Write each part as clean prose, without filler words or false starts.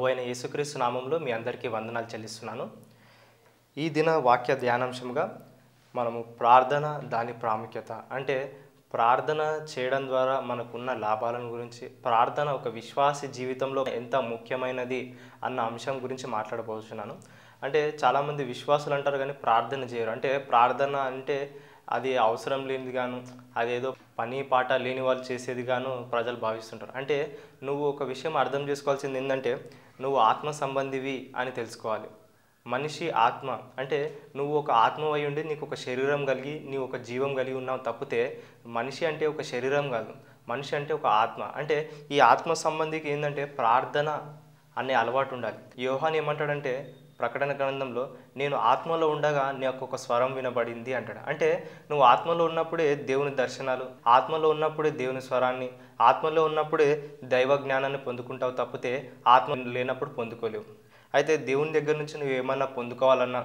ప్రభువైన యేసుక్రీస్తు నామంలో మీ అందరికీ వందనాలు చెల్లిస్తున్నాను. ఈ దిన వాక్య ధ్యానాంశంగా మనము ప్రార్థన, దాని ప్రాముఖ్యత అంటే ప్రార్థన చేయడం ద్వారా మనకున్న లాభాలను గురించి, ప్రార్థన ఒక విశ్వాసి జీవితంలో ఎంత ముఖ్యమైనది అన్న అంశం గురించి మాట్లాడబోతున్నాను. అంటే చాలామంది విశ్వాసులు అంటారు కానీ ప్రార్థన చేయరు. అంటే ప్రార్థన అంటే అది అవసరం లేనిది గాను, అదేదో పని పాట లేని వాళ్ళు చేసేది గాను ప్రజలు భావిస్తుంటారు. అంటే నువ్వు ఒక విషయం అర్థం చేసుకోవాల్సింది ఏంటంటే నువ్వు ఆత్మ సంబంధివి అని తెలుసుకోవాలి. మనిషి ఆత్మ అంటే నువ్వు ఒక ఆత్మవై ఉండి నీకు ఒక శరీరం కలిగి నీవు ఒక జీవం కలిగి ఉన్నావు తప్పితే మనిషి అంటే ఒక శరీరం కాదు, మనిషి అంటే ఒక ఆత్మ. అంటే ఈ ఆత్మ సంబంధికి ఏంటంటే ప్రార్థన అనే అలవాటు ఉండాలి. యోహాను ఏమంటాడంటే ప్రకటన గ్రంథంలో నేను ఆత్మలో ఉండగా నాకు ఒక స్వరం వినబడింది అంటాడు. అంటే నువ్వు ఆత్మలో ఉన్నప్పుడే దేవుని దర్శనాలు, ఆత్మలో ఉన్నప్పుడే దేవుని స్వరాన్ని, ఆత్మలో ఉన్నప్పుడే దైవ జ్ఞానాన్ని పొందుకుంటావు తప్పితే ఆత్మ లేనప్పుడు పొందుకోలేవు. అయితే దేవుని దగ్గర నుంచి నువ్వు ఏమన్నా పొందుకోవాలన్నా,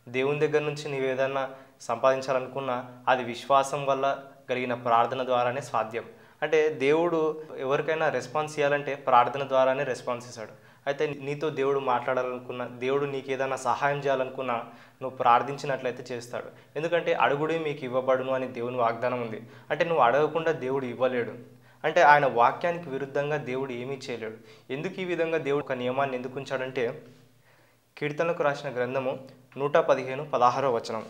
దేవుని దగ్గర నుంచి నువ్వు ఏదన్నా సంపాదించాలనుకున్నా అది విశ్వాసం వల్ల కలిగిన ప్రార్థన ద్వారానే సాధ్యం. అంటే దేవుడు ఎవరికైనా రెస్పాన్స్ ఇవ్వాలంటే ప్రార్థన ద్వారానే రెస్పాన్స్ ఇస్తాడు. అయితే నీతో దేవుడు మాట్లాడాలనుకున్నా, దేవుడు నీకు ఏదైనా సహాయం చేయాలనుకున్నా నువ్వు ప్రార్థించినట్లయితే చేస్తాడు. ఎందుకంటే అడుగుడే మీకు ఇవ్వబడును అని దేవుని వాగ్దానం ఉంది. అంటే నువ్వు అడగకుండా దేవుడు ఇవ్వలేడు. అంటే ఆయన వాక్యానికి విరుద్ధంగా దేవుడు ఏమీ చేయలేడు. ఎందుకు ఈ విధంగా దేవుడు ఒక నియమాన్ని ఎందుకు ఉంచాడంటే కీర్తనలకు రాసిన గ్రంథము 115:16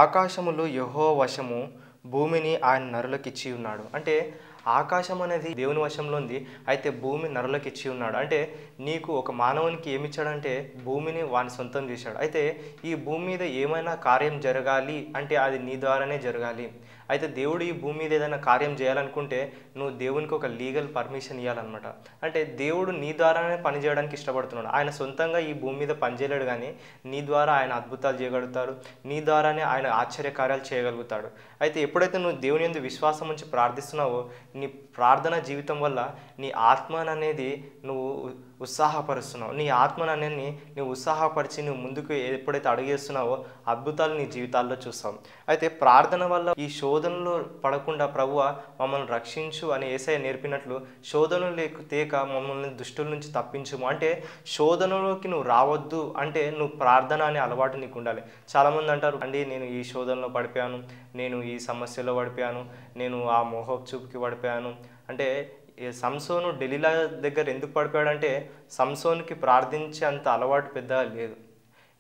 ఆకాశములు యెహోవా వశము, భూమిని ఆయన నరులకు ఇచ్చి ఉన్నాడు. అంటే ఆకాశం అనేది దేవుని వశంలో ఉంది, అయితే భూమి నరులకు ఇచ్చి ఉన్నాడు. అంటే నీకు ఒక మానవునికి ఏమిచ్చాడంటే భూమిని వాని సొంతం చేశాడు. అయితే ఈ భూమి మీద ఏమైనా కార్యం జరగాలి అంటే అది నీ ద్వారానే జరగాలి. అయితే దేవుడు ఈ భూమి మీద ఏదైనా కార్యం చేయాలనుకుంటే నువ్వు దేవునికి ఒక లీగల్ పర్మిషన్ ఇవ్వాలన్నమాట. అంటే దేవుడు నీ ద్వారానే పని చేయడానికి ఇష్టపడుతున్నాడు. ఆయన సొంతంగా ఈ భూమి మీద పనిచేయలేడు, కానీ నీ ద్వారా ఆయన అద్భుతాలు చేయగలుగుతాడు, నీ ద్వారానే ఆయన ఆశ్చర్యకార్యాలు చేయగలుగుతాడు. అయితే ఎప్పుడైతే నువ్వు దేవుని యందు విశ్వాసం ఉంచి ప్రార్థిస్తున్నావో నీ ప్రార్థన జీవితం వల్ల నీ ఆత్మను అనేది నువ్వు ఉత్సాహపరుస్తున్నావు. నీ ఆత్మను అనేది నువ్వు ఉత్సాహపరిచి నువ్వు ముందుకు ఎప్పుడైతే అడుగేస్తున్నావో అద్భుతాలు నీ జీవితాల్లో చూస్తావు. అయితే ప్రార్థన వల్ల ఈ శోధనలో పడకుండా ప్రభువా మమ్మల్ని రక్షించు అని యేసయ్య నేర్పినట్లు శోధనలు తేక మమ్మల్ని దుష్టుల నుంచి తప్పించుము. అంటే శోధనలోకి నువ్వు రావద్దు అంటే నువ్వు ప్రార్థన అనే అలవాటు నీకు ఉండాలి. చాలామంది అంటారు అండి నేను ఈ శోధనలో పడిపోయాను, నేను ఈ సమస్యలో పడిపోయాను, నేను ఆ మోహపు చూపుకి పడిపోయాను. అంటే సంసోను డెలీలా దగ్గర ఎందుకు పడిపోయాడంటే సంసోన్కి ప్రార్థించే అంత అలవాటు పెద్దగా లేదు.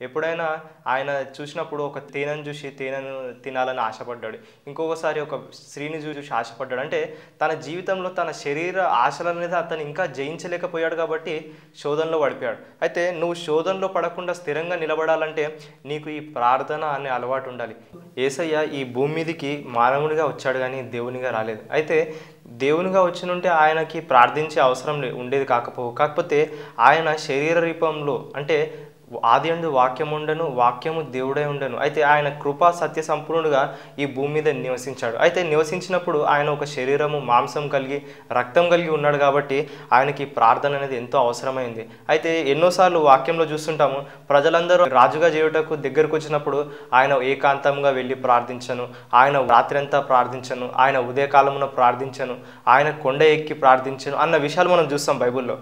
ఎప్పుడైనా ఆయన చూసినప్పుడు ఒక తేనెను చూసి తేనెను తినాలని ఆశపడ్డాడు, ఇంకొకసారి ఒక స్త్రీని చూసి ఆశపడ్డాడు. అంటే తన జీవితంలో తన శరీర ఆశల మీద అతను ఇంకా జయించలేకపోయాడు కాబట్టి శోధనలో పడిపోయాడు. అయితే నువ్వు శోధనలో పడకుండా స్థిరంగా నిలబడాలంటే నీకు ఈ ప్రార్థన అనే అలవాటు ఉండాలి. యేసయ్య ఈ భూమి మీదకి మానవునిగా వచ్చాడు కానీ దేవునిగా రాలేదు. అయితే దేవునిగా వచ్చినుంటే ఆయనకి ప్రార్థించే అవసరం ఉండేది కాకపోతే ఆయన శరీర రూపంలో అంటే ఆది యందు వాక్యం ఉండను, వాక్యము దేవుడై ఉండను. అయితే ఆయన కృపా సత్య సంపూర్ణుడుగా ఈ భూమి మీద నివసించాడు. అయితే నివసించినప్పుడు ఆయన ఒక శరీరము, మాంసం కలిగి రక్తం కలిగి ఉన్నాడు కాబట్టి ఆయనకి ప్రార్థన అనేది ఎంతో అవసరమైంది. అయితే ఎన్నోసార్లు వాక్యంలో చూస్తుంటాము ప్రజలందరూ రాజుగా చేయుటకు దగ్గరకు వచ్చినప్పుడు ఆయన ఏకాంతంగా వెళ్ళి ప్రార్థించను, ఆయన రాత్రి అంతా ప్రార్థించను, ఆయన ఉదయకాలమున ప్రార్థించను, ఆయన కొండ ఎక్కి ప్రార్థించను అన్న విషయాలు మనం చూస్తాం బైబిల్లో.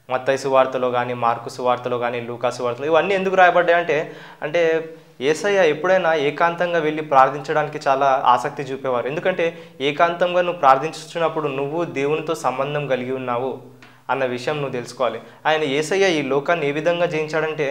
మత్తయి సువార్తలో కానీ, మార్కు సువార్తలో కానీ, లూకా సువార్తలో ఇవన్నీ ఎందుకు రాయబడ్డాయంటే అంటే యేసయ్య ఎప్పుడైనా ఏకాంతంగా వెళ్ళి ప్రార్థించడానికి చాలా ఆసక్తి చూపేవారు. ఎందుకంటే ఏకాంతంగా నువ్వు ప్రార్థించుతున్నప్పుడు నువ్వు దేవునితో సంబంధం కలిగి ఉన్నావు అన్న విషయం నువ్వు తెలుసుకోవాలి. ఆయన యేసయ్య ఈ లోకాన్ని ఏ విధంగా జయించాడంటే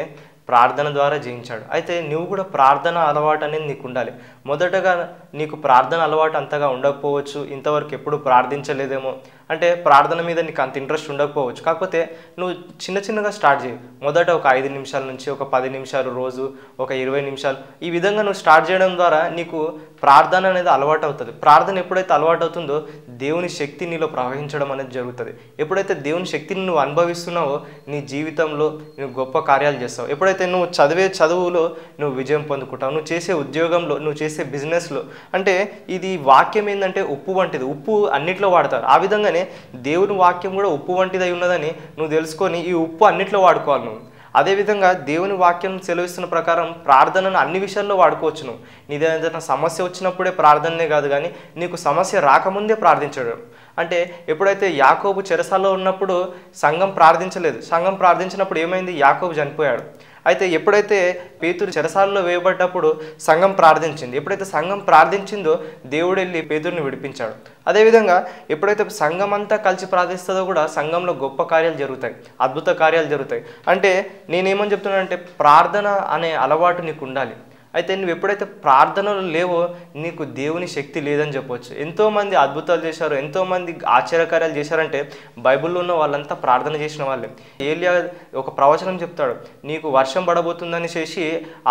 ప్రార్థన ద్వారా జయించాడు. అయితే నువ్వు కూడా ప్రార్థన అలవాటు అనేది నీకు ఉండాలి. మొదటగా నీకు ప్రార్థన అలవాటు అంతగా ఉండకపోవచ్చు, ఇంతవరకు ఎప్పుడు ప్రార్థించలేదేమో, అంటే ప్రార్థన మీద నీకు అంత ఇంట్రెస్ట్ ఉండకపోవచ్చు. కాకపోతే నువ్వు చిన్నగా స్టార్ట్ చేయి. మొదట ఒక 5 నిమిషాల నుంచి ఒక 10 నిమిషాలు, రోజు ఒక 20 నిమిషాలు, ఈ విధంగా నువ్వు స్టార్ట్ చేయడం ద్వారా నీకు ప్రార్థన అనేది అలవాటు అవుతుంది. ప్రార్థన ఎప్పుడైతే అలవాటు అవుతుందో దేవుని శక్తి నీలో ప్రవహించడం అనేది జరుగుతుంది. ఎప్పుడైతే దేవుని శక్తిని నువ్వు అనుభవిస్తున్నావో నీ జీవితంలో నువ్వు గొప్ప కార్యాలు చేస్తావు. ఎప్పుడైతే నువ్వు చదివే చదువులో నువ్వు విజయం పొందుకుంటావు, నువ్వు చేసే ఉద్యోగంలో, నువ్వు చేసే బిజినెస్లో. అంటే ఇది వాక్యం ఏంటంటే ఉప్పు వంటిది, ఉప్పు అన్నిట్లో వాడతారు. ఆ విధంగానే దేవుని వాక్యం కూడా ఉప్పు వంటిదై ఉన్నదని నువ్వు తెలుసుకొని ఈ ఉప్పు అన్నిట్లో వాడుకోవాలి నువ్వు. అదేవిధంగా దేవుని వాక్యం సెలవిస్తున్న ప్రకారం ప్రార్థనను అన్ని విషయాల్లో వాడుకోవచ్చు. నువ్వు నీదేదైనా సమస్య వచ్చినప్పుడే ప్రార్థననే కాదు, కానీ నీకు సమస్య రాకముందే ప్రార్థించడం. అంటే ఎప్పుడైతే యాకోబు చెరసాల్లో ఉన్నప్పుడు సంఘం ప్రార్థించలేదు. సంఘం ప్రార్థించినప్పుడు ఏమైంది? యాకోబు చనిపోయాడు. అయితే ఎప్పుడైతే పేతురు చెరసాలలో వేయబడ్డప్పుడు సంఘం ప్రార్థించింది. ఎప్పుడైతే సంఘం ప్రార్థించిందో దేవుడు వెళ్ళి పేతురుని విడిపించాడు. అదేవిధంగా ఎప్పుడైతే సంఘం అంతా కలిసి ప్రార్థిస్తుందో కూడా సంఘంలో గొప్ప కార్యాలు జరుగుతాయి, అద్భుత కార్యాలు జరుగుతాయి. అంటే నేనేమని చెప్తున్నానంటే ప్రార్థన అనే అలవాటు నీకు ఉండాలి. అయితే నువ్వు ఎప్పుడైతే ప్రార్థనలు లేవో నీకు దేవుని శక్తి లేదని చెప్పవచ్చు. ఎంతోమంది అద్భుతాలు చేశారు, ఎంతోమంది ఆశ్చర్యకార్యాలు చేశారంటే బైబిల్లో ఉన్న వాళ్ళంతా ప్రార్థన చేసిన వాళ్ళే. ఏలియా ఒక ప్రవచనం చెప్తాడు, నీకు వర్షం పడబోతుందని చేసి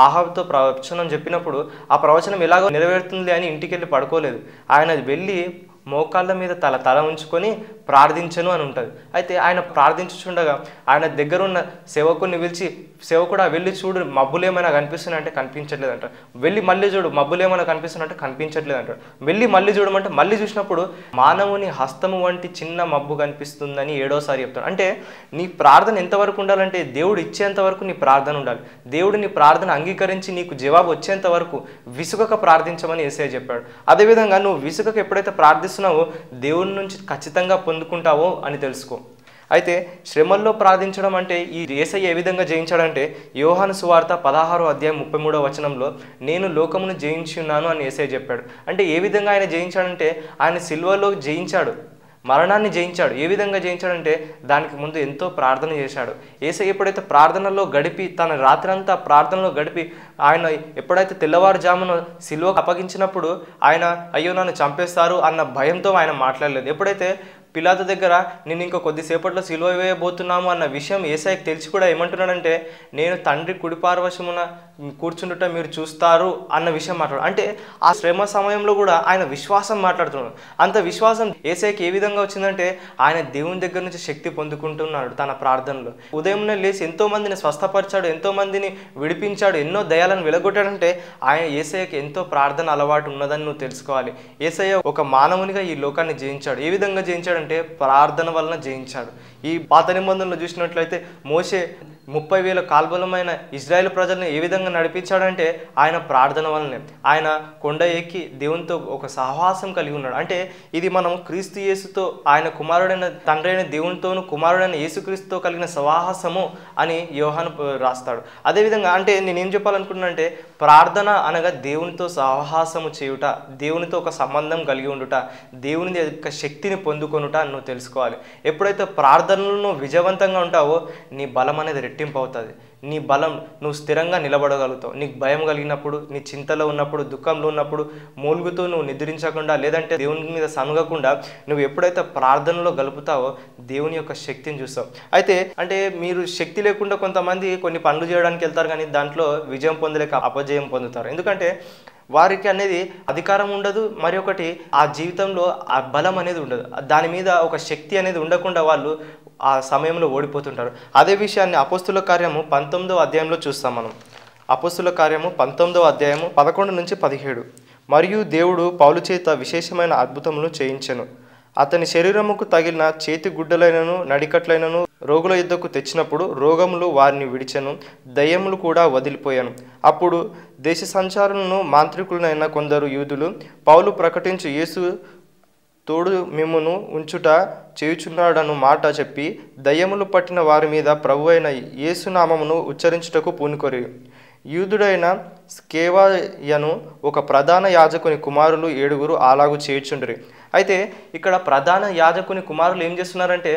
ఆహాబుతో ప్రవచనం చెప్పినప్పుడు ఆ ప్రవచనం ఎలాగో నెరవేరుతుంది అని ఇంటికి వెళ్ళి పడుకోలేదు. ఆయన వెళ్ళి మోకాళ్ళ మీద తల ఉంచుకొని ప్రార్థించను అని ఉంటుంది. అయితే ఆయన ప్రార్థించుచుండగా ఆయన దగ్గర ఉన్న సేవకుని పిలిచి, సేవకుడు వెళ్ళి చూడు మబ్బులు ఏమైనా కనిపిస్తున్నాయంటే కనిపించట్లేదు అంటారు. వెళ్ళి మళ్ళీ చూడు మబ్బులు ఏమైనా కనిపిస్తున్నాయంటే కనిపించట్లేదు అంటారు. వెళ్ళి మళ్ళీ చూడమంటే మళ్ళీ చూసినప్పుడు మానవుని హస్తము వంటి చిన్న మబ్బు కనిపిస్తుందని 7వసారి చెప్తాడు. అంటే నీ ప్రార్థన ఎంతవరకు ఉండాలంటే దేవుడు ఇచ్చేంత వరకు నీ ప్రార్థన ఉండాలి. దేవుడు నీ ప్రార్థన అంగీకరించి నీకు జవాబు వచ్చేంత వరకు విసుగక ప్రార్థించమని యేసయ్య చెప్పాడు. అదేవిధంగా నువ్వు విసుగక ఎప్పుడైతే ప్రార్థిస్తున్నావో దేవుని నుంచి ఖచ్చితంగా పొందుకుంటావో అని తెలుసుకో. అయితే శ్రమల్లో ప్రార్థించడం అంటే ఈ యేసయ్య ఏ విధంగా జయించాడంటే యోహాను సువార్త 16:33 నేను లోకమును జయించి ఉన్నాను అని యేసయ్య చెప్పాడు. అంటే ఏ విధంగా ఆయన జయించాడంటే ఆయన సిలువలో జయించాడు, మరణాన్ని జయించాడు. ఏ విధంగా జయించాడంటే దానికి ముందు ఎంతో ప్రార్థన చేశాడు. యేసయ్య ఎప్పుడైతే ప్రార్థనలో గడిపి తన రాత్రంతా ప్రార్థనలో గడిపి ఆయన ఎప్పుడైతే తెల్లవారుజామున సిలువకు అప్పగించినప్పుడు ఆయన అయ్యో నన్ను చంపేస్తారు అన్న భయంతో ఆయన మాట్లాడలేదు. ఎప్పుడైతే పిలాతు దగ్గర నేను ఇంకో కొద్దిసేపట్లో సిలువ వేయబోతున్నాము అన్న విషయం యేసయ్యకు తెలిసి కూడా ఏమంటున్నాడంటే నేను తండ్రి కుడిపార్వశమున కూర్చుండుట మీరు చూస్తారు అన్న విషయం మాట్లాడు. అంటే ఆ శ్రమ సమయంలో కూడా ఆయన విశ్వాసం మాట్లాడుతున్నాడు. అంత విశ్వాసం యేసయ్యకి ఏ విధంగా వచ్చిందంటే ఆయన దేవుని దగ్గర నుంచి శక్తి పొందుకుంటున్నాడు తన ప్రార్థనలో. ఉదయంనే లేచి ఎంతో మందిని స్వస్థపరిచాడు, ఎంతో మందిని విడిపించాడు, ఎన్నో దయాలను వెలగొట్టాడంటే ఆయన యేసయ్యకి ఎంతో ప్రార్థన అలవాటు ఉన్నదని నువ్వు తెలుసుకోవాలి. యేసయ్య ఒక మానవునిగా ఈ లోకాన్ని జయించాడు. ఏ విధంగా జయించాడు అంటే ప్రార్థన వలన జయించాడు. ఈ పాత నిబంధనలో చూసినట్లయితే మోషే 30,000 కాల్బలమైన ఇజ్రాయెల్ ప్రజలను ఏ విధంగా నడిపించాడంటే ఆయన ప్రార్థన వలనే. ఆయన కొండ ఎక్కి దేవునితో ఒక సహవాసం కలిగి ఉన్నాడు. అంటే ఇది మనం క్రీస్తు యేసుతో ఆయన కుమారుడైన తండ్రి అయిన దేవునితోను కుమారుడైన యేసుక్రీస్తుతో కలిగిన సహవాసము అని యోహాను రాస్తాడు. అదేవిధంగా అంటే నేనేం చెప్పాలనుకుంటున్నానంటే ప్రార్థన అనగా దేవునితో సహవాసము చేయుట, దేవునితో ఒక సంబంధం కలిగి ఉండుట, దేవుని యొక్క శక్తిని పొందుకొనుట నువ్వు తెలుసుకోవాలి. ఎప్పుడైతే ప్రార్థనలు నువ్వు విజయవంతంగా ఉంటావో నీ బలం అనేది రెట్టింపు అవుతుంది. నీ బలం నువ్వు స్థిరంగా నిలబడగలుగుతావు. నీకు భయం కలిగినప్పుడు, నీ చింతలో ఉన్నప్పుడు, దుఃఖంలో ఉన్నప్పుడు మూలుగుతూ నువ్వు నిద్రించకుండా లేదంటే దేవుని మీద సనుగకుండా నువ్వు ఎప్పుడైతే ప్రార్థనలో గలుపుతావో దేవుని యొక్క శక్తిని చూస్తావు. అయితే అంటే మీరు శక్తి లేకుండా కొంతమంది కొన్ని పనులు చేయడానికి వెళ్తారు కానీ దాంట్లో విజయం పొందలేక అపజయం పొందుతారు. ఎందుకంటే వారికి అనేది అధికారం ఉండదు, మరి ఒకటి ఆ జీవితంలో ఆ బలం అనేది ఉండదు, దాని మీద ఒక శక్తి అనేది ఉండకుండా వాళ్ళు ఆ సమయంలో ఓడిపోతుంటారు. అదే విషయాన్ని అపోస్తుల కార్యము 19వ చూస్తాం మనం. అపోస్తుల కార్యము 19వ 11-17. మరియు దేవుడు పౌలు చేత విశేషమైన అద్భుతములు చేయించెను. అతని శరీరముకు తగిలిన చేతి గుడ్డలైనను నడికట్లైనను రోగుల యుద్ధకు తెచ్చినప్పుడు రోగములు వారిని విడిచెను, దయ్యములు కూడా వదిలిపోయాను. అప్పుడు దేశ సంచారులను మాంత్రికులైన కొందరు యూదులు పౌలు ప్రకటించు యేసు తోడు మిమ్మును ఉంచుట చేయుచున్నాడను మాట చెప్పి దయ్యములు పట్టిన వారి మీద ప్రభువైన యేసునామమును ఉచ్చరించుటకు పూనుకొరి. యూదుడైన స్కేవాయను ఒక ప్రధాన యాజకుని కుమారులు 7 అలాగు చేయుచుండ్రి. అయితే ఇక్కడ ప్రధాన యాజకుని కుమారులు ఏం చేస్తున్నారంటే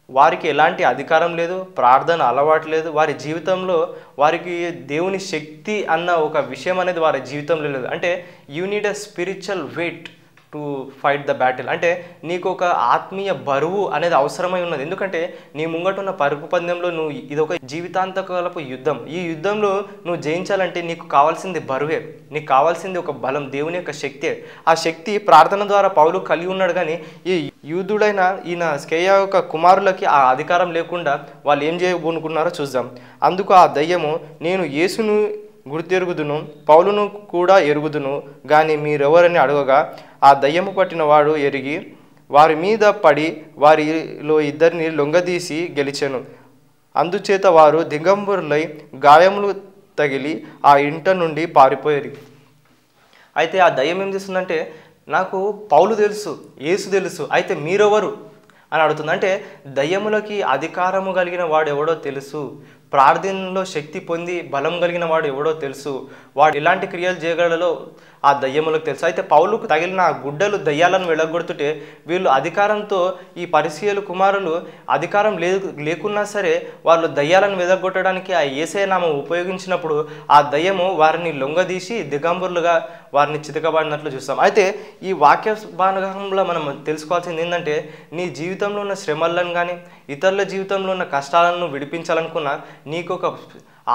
వారికి ఎలాంటి అధికారం లేదు, ప్రార్థన అలవాటు లేదు, వారి జీవితంలో వారికి దేవుని శక్తి అన్న ఒక విషయం అనేది వారి జీవితంలో లేదు. అంటే you need a spiritual weight to fight the battle. అంటే నీకు ఒక ఆత్మీయ బరువు అనేది అవసరమై ఉన్నది. ఎందుకంటే నీ ముంగట ఉన్న పరుగు పందెంలో నువ్వు ఇదొక జీవితాంతకాలపు యుద్ధం. ఈ యుద్ధంలో నువ్వు జయించాలంటే నీకు కావాల్సింది బరువే, నీకు కావాల్సింది ఒక బలం, దేవుని యొక్క శక్తే. ఆ శక్తి ప్రార్థన ద్వారా పౌలు కలిగి ఉన్నాడు. కానీ ఈ యూదుడైన ఈయన స్కేయ యొక్క కుమారులకి ఆ అధికారం లేకుండా వాళ్ళు ఏం చేయబోనుకున్నారో చూద్దాం. అందుకు ఆ దయ్యము నేను యేసును గుర్తెరుగుదును, పౌలును కూడా ఎరుగుదును, కానీ మీరెవరని అడగగా ఆ దయ్యము పట్టిన వాడు ఎరిగి వారి మీద పడి వారిలో 2 లొంగదీసి గెలిచెను. అందుచేత వారు దిగంబరులై గాయములు తగిలి ఆ ఇంట నుండి పారిపోయారు. అయితే ఆ దయ్యం ఏం చేస్తుందంటే నాకు పౌలు తెలుసు, యేసు తెలుసు, అయితే మీరెవరు అని అడుగుతుంది. అంటే దయ్యములకి అధికారము కలిగిన వాడు ఎవడో తెలుసు, ప్రార్థనలో శక్తి పొంది బలం కలిగిన వాడు ఎవడో తెలుసు, వాడు ఎలాంటి క్రియలు చేయగలడో ఆ దయ్యములకు తెలుసు. అయితే పౌలుకు తగిలిన ఆ గుడ్డలు దయ్యాలను వెళ్ళగొడుతుంటే వీళ్ళు అధికారంతో, ఈ పరిసయ్యుల కుమారులు అధికారం లేకున్నా సరే వాళ్ళు దయ్యాలను వెదగొట్టడానికి ఆ యేసయ్య నామం ఉపయోగించినప్పుడు ఆ దయ్యము వారిని లొంగదీసి దిగంబరులుగా వారిని చితకబడినట్లు చూస్తాం. అయితే ఈ వాక్య భాగంలో మనం తెలుసుకోవాల్సింది ఏంటంటే, నీ జీవితంలో ఉన్న శ్రమలను కానీ ఇతరుల జీవితంలో ఉన్న కష్టాలను విడిపించాలనుకున్నా నీకు ఒక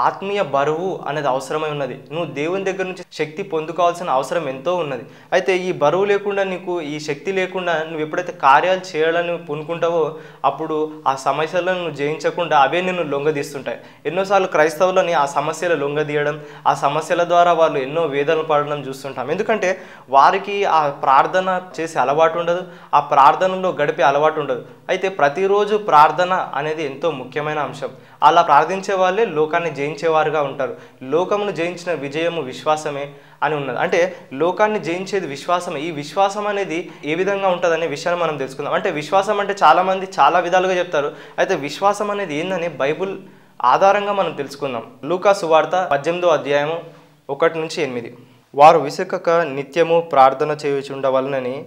ఆత్మీయ బరువు అనేది అవసరమై ఉన్నది. నువ్వు దేవుని దగ్గర నుంచి శక్తి పొందుకోవాల్సిన అవసరం ఎంతో ఉన్నది. అయితే ఈ బరువు లేకుండా, నీకు ఈ శక్తి లేకుండా నువ్వు ఎప్పుడైతే కార్యాలు చేయాలని పూనుకుంటావో అప్పుడు ఆ సమస్యలను నువ్వు జయించకుండా అవే నిన్ను లొంగదీస్తుంటాయి. ఎన్నోసార్లు క్రైస్తవులని ఆ సమస్యలు లొంగదీయడం, ఆ సమస్యల ద్వారా వాళ్ళు ఎన్నో వేదనలు పడడం చూస్తుంటాం. ఎందుకంటే వారికి ఆ ప్రార్థన చేసే అలవాటు ఉండదు, ఆ ప్రార్థనలో గడిపే అలవాటు ఉండదు. అయితే ప్రతిరోజు ప్రార్థన అనేది ఎంతో ముఖ్యమైన అంశం. అలా ప్రార్థించే వాళ్ళే లోకాన్ని జయించేవారుగా ఉంటారు. లోకమును జయించిన విజయము విశ్వాసమే అని ఉన్నది. అంటే లోకాన్ని జయించేది విశ్వాసమే. ఈ విశ్వాసం అనేది ఏ విధంగా ఉంటుందనే విషయాన్ని మనం తెలుసుకుందాం. అంటే విశ్వాసం అంటే చాలామంది చాలా విధాలుగా చెప్తారు. అయితే విశ్వాసం అనేది ఏందని బైబుల్ ఆధారంగా మనం తెలుసుకుందాం. లూకా సువార్త 18వ అధ్యాయము 1-8. వారు విసుకక నిత్యము ప్రార్థన చేయుచుండవలనని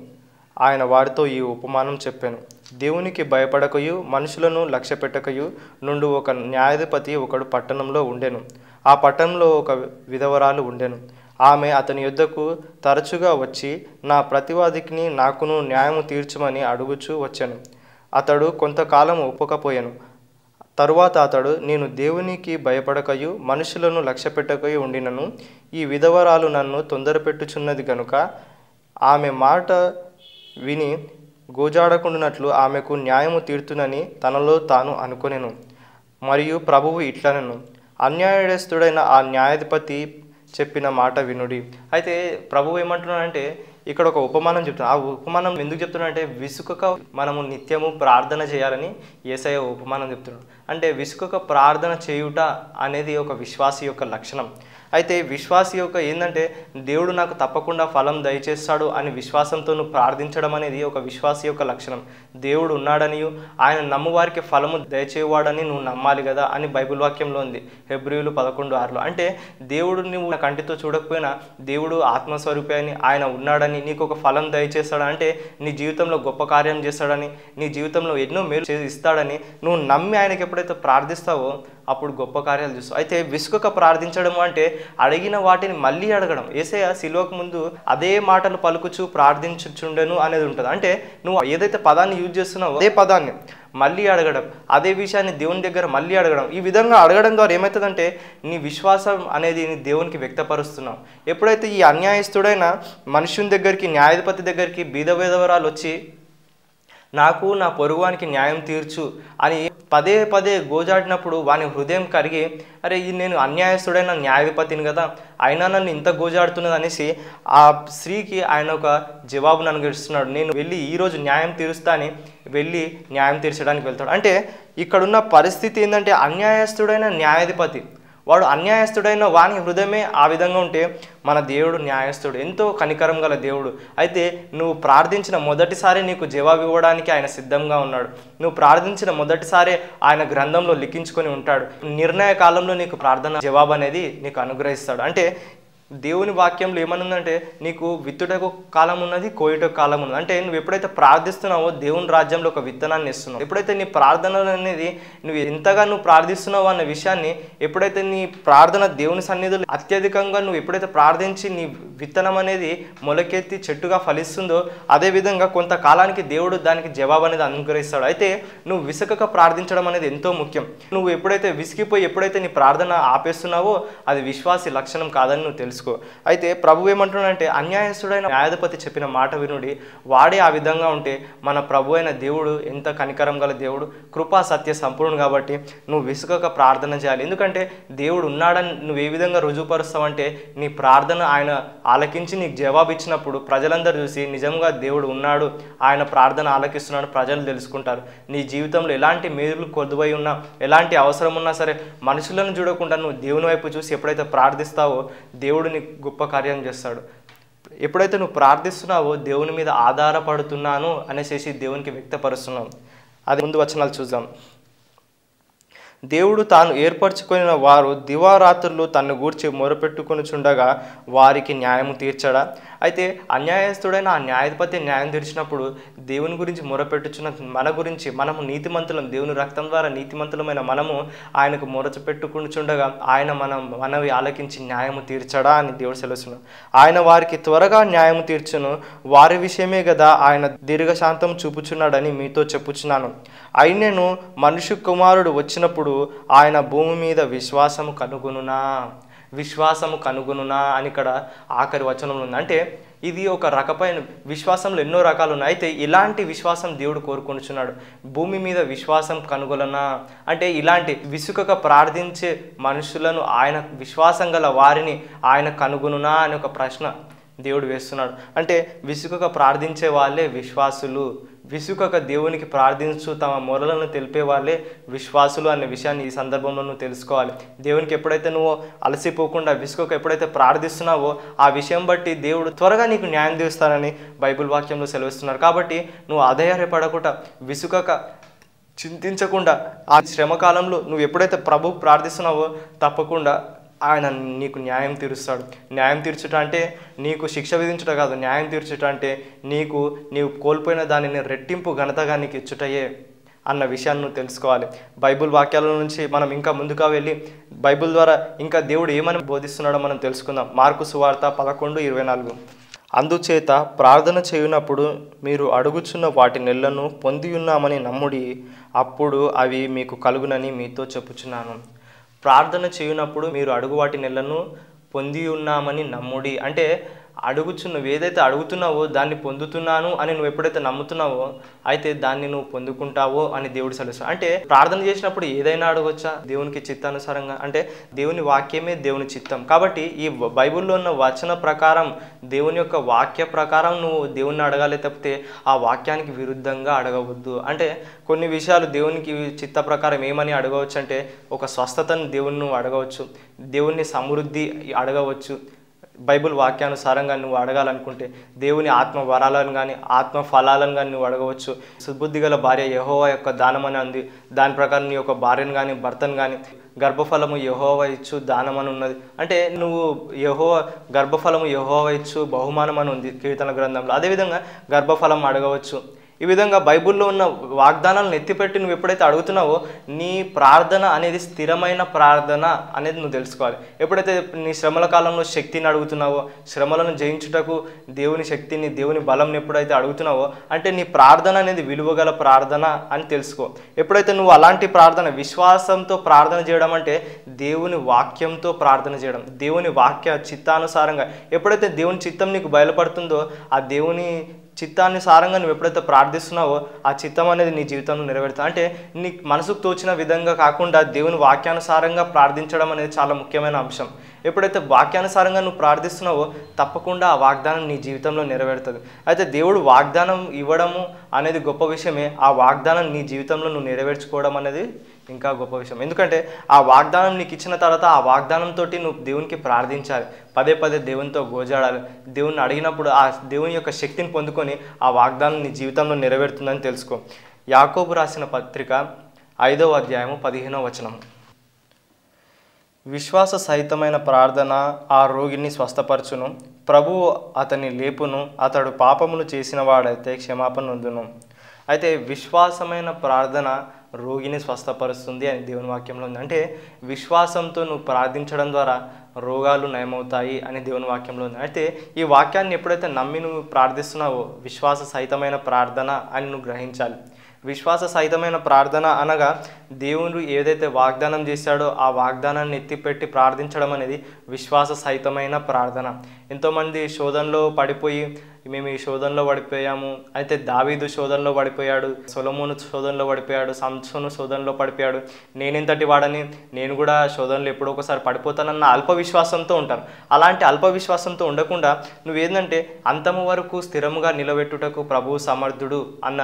ఆయన వారితో ఈ ఉపమానం చెప్పాను. దేవునికి భయపడకయు మనుషులను లక్ష్యపెట్టకయు నుండి ఒక న్యాయాధిపతి ఒకడు పట్టణంలో ఉండెను. ఆ పట్టణంలో ఒక విధవరాలు ఉండెను. ఆమె అతని యొద్దకు తరచుగా వచ్చి నా ప్రతివాదికి నాకును న్యాయము తీర్చమని అడుగుచూ వచ్చాను. అతడు కొంతకాలం ఒప్పుకపోయాను. తరువాత అతడు, నేను దేవునికి భయపడకయు మనుషులను లక్ష్యపెట్టకయు ఉండినను ఈ విధవరాలు నన్ను తొందరపెట్టుచున్నది గనుక ఆమె మాట విని గోజాడకుండానట్లు ఆమెకు న్యాయము తీర్చునని తనలో తాను అనుకొనెను. మరియు ప్రభువు ఇట్లనెను, అన్యాయస్తుడైన ఆ న్యాయాధిపతి చెప్పిన మాట వినుడి. అయితే ప్రభువు ఏమంటున్నాడంటే ఇక్కడ ఒక ఉపమానం చెప్తున్నాడు. ఆ ఉపమానం ఎందుకు చెప్తున్నాడంటే విసుకక మనము నిత్యము ప్రార్థన చేయాలని యేసయ్య ఉపమానం చెప్తున్నాడు. అంటే విసుకక ప్రార్థన చేయుట అనేది ఒక విశ్వాసి యొక్క లక్షణం. అయితే విశ్వాసి యొక్క ఏంటంటే దేవుడు నాకు తప్పకుండా ఫలం దయచేస్తాడు అని విశ్వాసంతో నువ్వు ప్రార్థించడం అనేది ఒక విశ్వాసి యొక్క లక్షణం. దేవుడు ఉన్నాడనియు ఆయన నమ్మువారికి ఫలము దయచేవాడని నువ్వు నమ్మాలి కదా అని బైబిల్ వాక్యంలో ఉంది, హెబ్రీయులు 11:6. అంటే దేవుడు నువ్వు నా కంటితో చూడకపోయినా దేవుడు ఆత్మస్వరూపి అని, ఆయన ఉన్నాడని, నీకు ఒక ఫలం దయచేస్తాడని, అంటే నీ జీవితంలో గొప్ప కార్యం చేస్తాడని, నీ జీవితంలో ఎన్నో మేలు ఇస్తాడని నువ్వు నమ్మి ఆయనకి ఎప్పుడైతే ప్రార్థిస్తావో అప్పుడు గొప్ప కార్యాలు చూస్తావు. అయితే విసుకక ప్రార్థించడం అంటే అడిగిన వాటిని మళ్ళీ అడగడం. యేసయ్య శిలువకు ముందు అదే మాటలు పలుకుచూ ప్రార్థించుచుండెను అనేది ఉంటుంది. అంటే నువ్వు ఏదైతే పదాన్ని యూజ్ చేస్తున్నావో అదే పదాన్ని మళ్ళీ అడగడం, అదే విషయాన్ని దేవుని దగ్గర మళ్ళీ అడగడం. ఈ విధంగా అడగడం ద్వారా ఏమవుతుందంటే నీ విశ్వాసం అనేది నీ దేవునికి వ్యక్తపరుస్తున్నావు. ఎప్పుడైతే ఈ అన్యాయస్తుడైన మనుషుని దగ్గరికి, న్యాయాధిపతి దగ్గరికి బీదవేదవరాలు వచ్చి నాకు నా పొరుగువానికి న్యాయం తీర్చు అని పదే పదే గోజాడినప్పుడు వాని హృదయం కరిగి, అరే నేను అన్యాయస్తుడైన న్యాయాధిపతిని కదా, అయినా నన్ను ఇంత గోజాడుతున్నది అనేసి ఆ స్త్రీకి ఆయన ఒక జవాబును అనుగ్రహిస్తున్నాడు. నేను వెళ్ళి ఈరోజు న్యాయం తీరుస్తా అని వెళ్ళి న్యాయం తీర్చడానికి వెళ్తాడు. అంటే ఇక్కడున్న పరిస్థితి ఏంటంటే అన్యాయస్తుడైన న్యాయాధిపతి, వాడు అన్యాయస్తుడైన వాని హృదయమే ఆ విధంగా ఉంటే మన దేవుడు న్యాయస్తుడు, ఎంతో కనికరం గల దేవుడు. అయితే నువ్వు ప్రార్థించిన మొదటిసారి నీకు జవాబు ఇవ్వడానికి ఆయన సిద్ధంగా ఉన్నాడు. నువ్వు ప్రార్థించిన మొదటిసారే ఆయన గ్రంథంలో లిఖించుకొని ఉంటాడు. నిర్ణయ కాలంలో నీకు ప్రార్థన జవాబు అనేది నీకు అనుగ్రహిస్తాడు. అంటే దేవుని వాక్యంలో ఏమనుందంటే నీకు విత్తుటకు కాలం ఉన్నది, కోయుటకు కాలం ఉన్నది. అంటే నువ్వు ఎప్పుడైతే ప్రార్థిస్తున్నావో దేవుని రాజ్యంలో ఒక విత్తనాన్ని ఇస్తున్నావు. ఎప్పుడైతే నీ ప్రార్థన అనేది నువ్వు ఎంతగా నువ్వు ప్రార్థిస్తున్నావు అన్న విషయాన్ని, ఎప్పుడైతే నీ ప్రార్థన దేవుని సన్నిధిలో అత్యధికంగా నువ్వు ఎప్పుడైతే ప్రార్థించి నీ విత్తనం అనేది మొలకెత్తి చెట్టుగా ఫలిస్తుందో అదేవిధంగా కొంతకాలానికి దేవుడు దానికి జవాబు అనేది అనుగ్రహిస్తాడు. అయితే నువ్వు విసుకక ప్రార్థించడం అనేది ఎంతో ముఖ్యం. నువ్వు ఎప్పుడైతే విసిగిపోయి ఎప్పుడైతే నీ ప్రార్థన ఆపేస్తున్నావో అది విశ్వాసి లక్షణం కాదని నువ్వు తెలుసుకో. అయితే ప్రభు ఏమంటున్నాడంటే అన్యాయస్తుడైన న్యాయాధిపతి చెప్పిన మాట వినుడి. వాడే ఆ విధంగా ఉంటే మన ప్రభు అయిన దేవుడు ఎంత కనికరం గల దేవుడు, కృపా సత్య సంపూర్ణుడు. కాబట్టి నువ్వు విసుకక ప్రార్థన చేయాలి. ఎందుకంటే దేవుడు ఉన్నాడని నువ్వు ఏ విధంగా రుజువుపరుస్తావంటే నీ ప్రార్థన ఆయన ఆలకించి నీకు జవాబు ఇచ్చినప్పుడు ప్రజలందరూ చూసి నిజంగా దేవుడు ఉన్నాడు, ఆయన ప్రార్థన ఆలకిస్తున్నాడు ప్రజలు తెలుసుకుంటారు. నీ జీవితంలో ఎలాంటి మేలు కొద్దువై ఉన్నా, ఎలాంటి అవసరం ఉన్నా సరే మనుషులను చూడకుండా నువ్వు దేవుని వైపు చూసి ఎప్పుడైతే ప్రార్థిస్తావో దేవుడు నీకు గొప్ప కార్యం చేస్తాడు. ఎప్పుడైతే నువ్వు ప్రార్థిస్తున్నావో దేవుని మీద ఆధారపడుతున్నాను అనేసి దేవునికి వ్యక్తపరుస్తున్నావు. అది ముందు వచనాలు చూద్దాం. దేవుడు తాను ఏర్పరచుకొనిన వారు దివారాత్రులు తన్ను గూర్చి మొరపెట్టుకొనుచుండగా వారికి న్యాయము తీర్చడా? అయితే అన్యాయస్తుడైన ఆ న్యాయాధిపతి న్యాయం తీర్చినప్పుడు దేవుని గురించి మొరపెట్టుచున్న మన గురించి మనము నీతిమంతులం, దేవుని రక్తం ద్వారా నీతిమంతులమైన మనము ఆయనకు మొరపెట్టుకొనుచుండగా ఆయన మనవి ఆలకించి న్యాయము తీర్చడా అని దేవుడు సెలవుస్తున్నాడు. ఆయన వారికి త్వరగా న్యాయము తీర్చును, వారి విషయమే కదా ఆయన దీర్ఘశాంతం చూపుచున్నాడని మీతో చెప్పుచున్నాను. అయినను మనుష్య కుమారుడు వచ్చినప్పుడు ఆయన భూమి మీద విశ్వాసము కనుగొనునా అని ఇక్కడ ఆఖరి వచనంలో ఉంది. అంటే ఇది ఒక రకమైన విశ్వాసంలో ఎన్నో రకాలు ఉన్నాయి. అయితే ఇలాంటి విశ్వాసం దేవుడు కోరుకొనుచున్నాడు. భూమి మీద విశ్వాసం కనుగొలనా అంటే ఇలాంటి విసుకక ప్రార్థించే మనుషులను ఆయన విశ్వాసం గల వారిని ఆయన కనుగొనునా అని ఒక ప్రశ్న దేవుడు వేస్తున్నాడు. అంటే విసుకక ప్రార్థించే వాళ్ళే విశ్వాసులు, విసుకక దేవునికి ప్రార్థించు తమ మొరలను తెలిపే వాళ్ళే విశ్వాసులు అనే విషయాన్ని ఈ సందర్భంలో నువ్వు తెలుసుకోవాలి. దేవునికి ఎప్పుడైతే నువ్వు అలసిపోకుండా విసుకక ఎప్పుడైతే ప్రార్థిస్తున్నావో ఆ విషయం బట్టి దేవుడు త్వరగా నీకు న్యాయం తీరుస్తానని బైబిల్ వాక్యంలో సెలవిస్తున్నారు. కాబట్టి నువ్వు అధైర్యపడకుండా విసుకక చింతించకుండా ఆ శ్రమకాలంలో నువ్వు ఎప్పుడైతే ప్రభువు ప్రార్థిస్తున్నావో తప్పకుండా ఆయన నీకు న్యాయం తీరుస్తాడు. న్యాయం తీర్చుట అంటే నీకు శిక్ష విధించుట కాదు. న్యాయం తీర్చుట అంటే నీవు కోల్పోయిన దానిని రెట్టింపు ఘనతగా నీకు ఇచ్చుటయే అన్న విషయాన్ని నువ్వు తెలుసుకోవాలి. బైబిల్ వాక్యాల నుంచి మనం ఇంకా ముందుగా వెళ్ళి బైబిల్ ద్వారా ఇంకా దేవుడు ఏమని బోధిస్తున్నాడో మనం తెలుసుకుందాం. మార్కు సువార్త 11:24. అందుచేత ప్రార్థన చేయునప్పుడు మీరు అడుగుచున్న వాటి నెలను పొంది ఉన్నామని నమ్ముడి, అప్పుడు అవి మీకు కలుగునని మీతో చెప్పుచున్నాను. ప్రార్థన చేయునప్పుడు మీరు అడుగు వాటి నెలను పొంది ఉన్నామని నమ్ముడి అంటే నువ్వు ఏదైతే అడుగుతున్నావో దాన్ని పొందుతున్నాను అని నువ్వు ఎప్పుడైతే నమ్ముతున్నావో అయితే దాన్ని నువ్వు పొందుకుంటావో అని దేవుడు సెలవుస్తాడు. అంటే ప్రార్థన చేసినప్పుడు ఏదైనా అడగొచ్చా దేవునికి చిత్తానుసారంగా? అంటే దేవుని వాక్యమే దేవుని చిత్తం. కాబట్టి ఈ బైబిల్లో ఉన్న వచన ప్రకారం దేవుని యొక్క వాక్య ప్రకారం నువ్వు దేవుణ్ణి అడగాలి తప్పితే ఆ వాక్యానికి విరుద్ధంగా అడగవద్దు. అంటే కొన్ని విషయాలు దేవునికి చిత్త ప్రకారం ఏమని అడగవచ్చు అంటే ఒక స్వస్థతను దేవుని నువ్వు అడగవచ్చు, దేవుని సమృద్ధి అడగవచ్చు. బైబిల్ వాక్యానుసారంగా నువ్వు అడగాలనుకుంటే దేవుని ఆత్మ వరాలను కానీ ఆత్మ ఫలాలను కానీ నువ్వు అడగవచ్చు. సుబుద్ధి గల భార్య యెహోవా యొక్క దానమని ఉంది, దాని ప్రకారం నీ యొక్క భార్యను కానీ భర్తను కానీ గర్భఫలము యెహోవా ఇచ్చు దానమని ఉన్నది. అంటే నువ్వు గర్భఫలము యెహోవా ఇచ్చు బహుమానం అని ఉంది కీర్తన గ్రంథంలో. అదేవిధంగా గర్భఫలం అడగవచ్చు. ఈ విధంగా బైబిల్లో ఉన్న వాగ్దానాలను ఎత్తిపెట్టి నువ్వు ఎప్పుడైతే అడుగుతున్నావో నీ ప్రార్థన అనేది స్థిరమైన ప్రార్థన అనేది నువ్వు తెలుసుకోవాలి. ఎప్పుడైతే నీ శ్రమల కాలంలో శక్తిని అడుగుతున్నావో, శ్రమలను జయించుటకు దేవుని శక్తిని దేవుని బలంని ఎప్పుడైతే అడుగుతున్నావో అంటే నీ ప్రార్థన అనేది విలువగల ప్రార్థన అని తెలుసుకో. ఎప్పుడైతే నువ్వు అలాంటి ప్రార్థన విశ్వాసంతో ప్రార్థన చేయడం అంటే దేవుని వాక్యంతో ప్రార్థన చేయడం, దేవుని వాక్య చిత్తానుసారంగా ఎప్పుడైతే దేవుని చిత్తం నీకు బయలుపడుతుందో ఆ దేవుని చిత్తానుసారంగా నువ్వు ఎప్పుడైతే ప్రార్థిస్తున్నావో ఆ చిత్తం అనేది నీ జీవితంలో నెరవేరుతుంది. అంటే నీ మనసుకు తోచిన విధంగా కాకుండా దేవుని వాక్యానుసారంగా ప్రార్థించడం అనేది చాలా ముఖ్యమైన అంశం. ఎప్పుడైతే వాక్యానుసారంగా నువ్వు ప్రార్థిస్తున్నావో తప్పకుండా ఆ వాగ్దానం నీ జీవితంలో నెరవేరుతుంది. అయితే దేవుడు వాగ్దానం ఇవ్వడము అనేది గొప్ప విషయమే, ఆ వాగ్దానం నీ జీవితంలో నువ్వు నెరవేర్చుకోవడం అనేది ఇంకా గొప్ప విషయం. ఎందుకంటే ఆ వాగ్దానం నీకు ఇచ్చిన తర్వాత ఆ వాగ్దానంతో నువ్వు దేవునికి ప్రార్థించాలి, పదే పదే దేవునితో గోజాడాలి. దేవుని అడిగినప్పుడు ఆ దేవుని యొక్క శక్తిని పొందుకొని ఆ వాగ్దానం నీ జీవితంలో నెరవేరుతుందని తెలుసుకో. యాకోబు రాసిన పత్రిక 5వ అధ్యాయము 15వ వచనం. విశ్వాస సహితమైన ప్రార్థన ఆ రోగిని స్వస్థపరచును, ప్రభువు అతని లేపును, అతడు పాపములు చేసిన వాడైతే క్షమాపణ నొందును. అయితే విశ్వాసమైన ప్రార్థన రోగిని స్వస్థపరుస్తుంది అని దేవుని వాక్యంలో ఉంది. అంటే విశ్వాసంతో నువ్వు ప్రార్థించడం ద్వారా రోగాలు నయమవుతాయి అని దేవుని వాక్యంలో ఉంది. అయితే ఈ వాక్యాన్ని ఎప్పుడైతే నమ్మి నువ్వు ప్రార్థిస్తున్నావో విశ్వాస సహితమైన ప్రార్థన అని నువ్వు గ్రహించాలి. విశ్వాస సహితమైన ప్రార్థన అనగా దేవుడు ఏదైతే వాగ్దానం చేశాడో ఆ వాగ్దానాన్ని ఎత్తిపెట్టి ప్రార్థించడం అనేది విశ్వాస సహితమైన ప్రార్థన. ఎంతోమంది శోధనలో పడిపోయి మేము ఈ శోధనలో పడిపోయాము, అయితే దావీదు శోధనలో పడిపోయాడు, సొలొమోను శోధనలో పడిపోయాడు, సంసోను శోధనలో పడిపోయాడు, నేనెంతటి వాడని నేను కూడా శోధనలో ఎప్పుడో ఒకసారి పడిపోతానన్న అల్ప విశ్వాసంతో ఉంటాను. అలాంటి అల్ప విశ్వాసంతో ఉండకుండా నువ్వేందంటే అంతము వరకు స్థిరముగా నిలబెట్టుటకు ప్రభువు సమర్థుడు అన్న